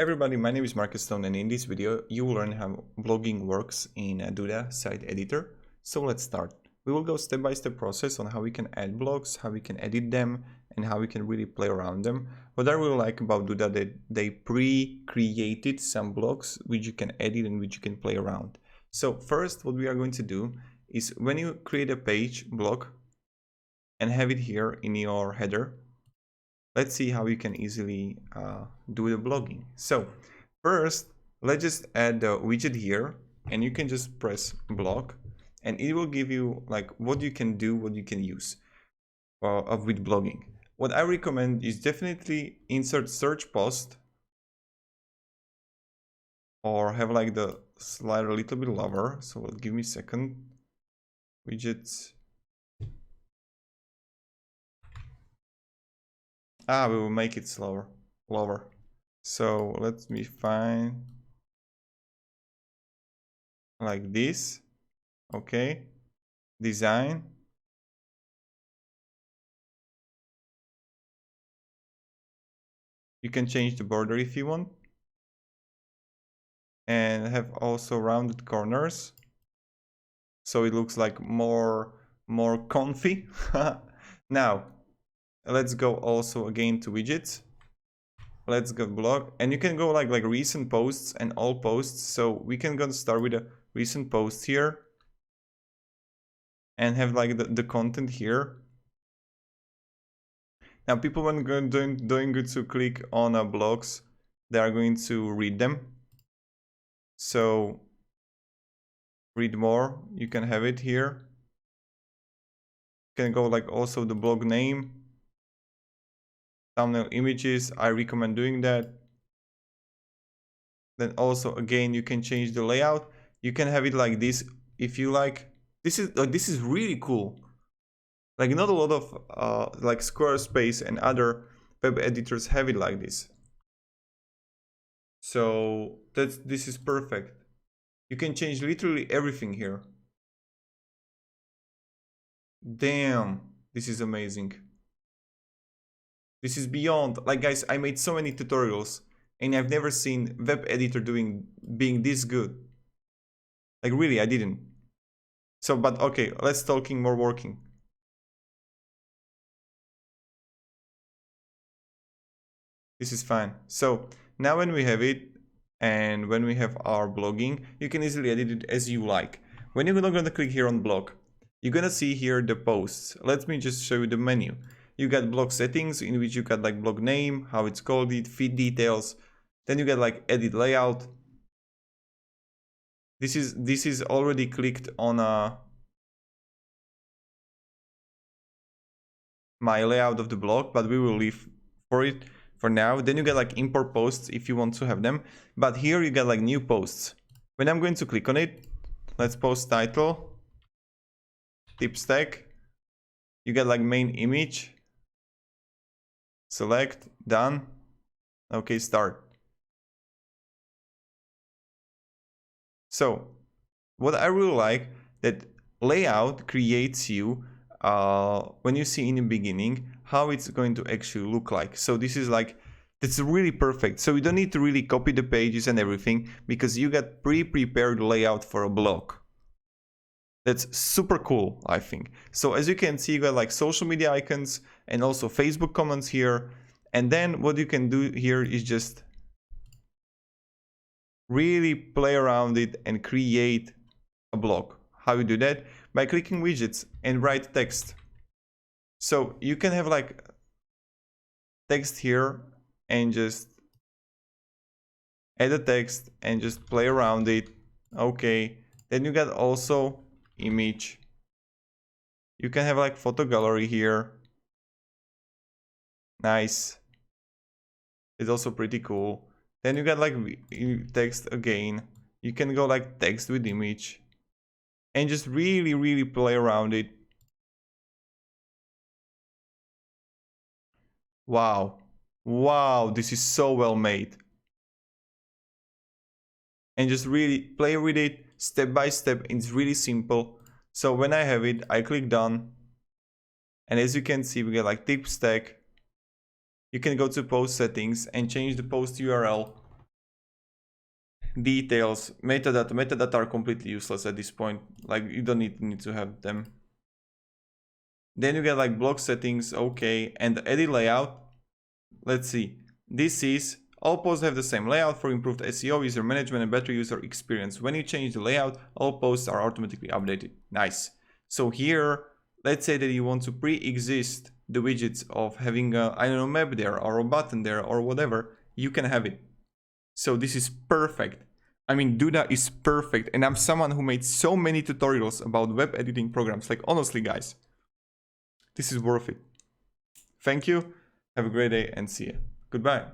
Everybody, my name is Marcus Stone, and in this video you will learn how blogging works in Duda site editor. So let's start. We will go step-by-step process on how we can add blogs, how we can edit them, and how we can really play around them. What I really like about Duda that they pre-created some blogs which you can edit and which you can play around. So first, what we are going to do is when you create a page blog and have it here in your header, let's see how you can easily do the blogging. So first, let's just add the widget here, and you can just press blog, and it will give you like what you can do, what you can use with blogging. What I recommend is definitely insert search post, or have like the slider a little bit lower. So give me a second. Widgets. We will make it lower. So let me find like this. Okay. Design. You can change the border if you want. And have also rounded corners. So it looks like more comfy. Now, let's go also again to widgets. Let's go blog, and you can go like recent posts and all posts. So we can go start with a recent post here and have like the content here. Now people when doing good to click on blogs, they are going to read them. So read more, you can have it here. You can go like also the blog name, thumbnail images. I recommend doing that. Then also again you can change the layout. You can have it like this if you like. This is really cool. Like not a lot of like Squarespace and other web editors have it like this. So this is perfect. You can change literally everything here. Damn, this is amazing. This is beyond. Like guys, I made so many tutorials and I've never seen web editor being this good. Like really, I didn't. So, but okay, let's talking more working. This is fine. So now when we have it and when we have our blogging, you can easily edit it as you like. When you're gonna click here on blog, you're gonna see here the posts. Let me just show you the menu. You got blog settings in which you got like blog name, how it's called it, feed details. Then you get like edit layout. This is already clicked on my layout of the blog, but we will leave for it for now. Then you get like import posts if you want to have them, but here you get like new posts. When I'm going to click on it, let's post title, tips tag, you get like main image, select, done, okay, start. So what I really like that layout creates you when you see in the beginning how it's going to actually look like. So this is like, that's really perfect. So you don't need to really copy the pages and everything because you got pre-prepared layout for a blog. That's super cool, I think. So as you can see, you got like social media icons and also Facebook comments here. And then what you can do here is just really play around it and create a blog. How you do that? By clicking widgets and write text. So you can have like text here and just add a text and just play around it. Okay, then you got also image. You can have like photo gallery here. Nice. It's also pretty cool. Then you got like text again. You can go like text with image and just really play around it. Wow, this is so well made. And just really play with it step by step. It's really simple. So when I have it, I click done, and as you can see, we get like tips tag. You can go to post settings and change the post URL details, metadata are completely useless at this point. Like you don't need to have them. Then you get like blog settings, okay, and edit layout. Let's see. This is all posts have the same layout for improved SEO, user management, and better user experience. When you change the layout, all posts are automatically updated. Nice. So here, let's say that you want to pre-exist the widgets of having a, I don't know, map there or a button there or whatever, you can have it. So this is perfect. I mean, Duda is perfect, and I'm someone who made so many tutorials about web editing programs. Like honestly, guys, this is worth it. Thank you. Have a great day and see you. Goodbye.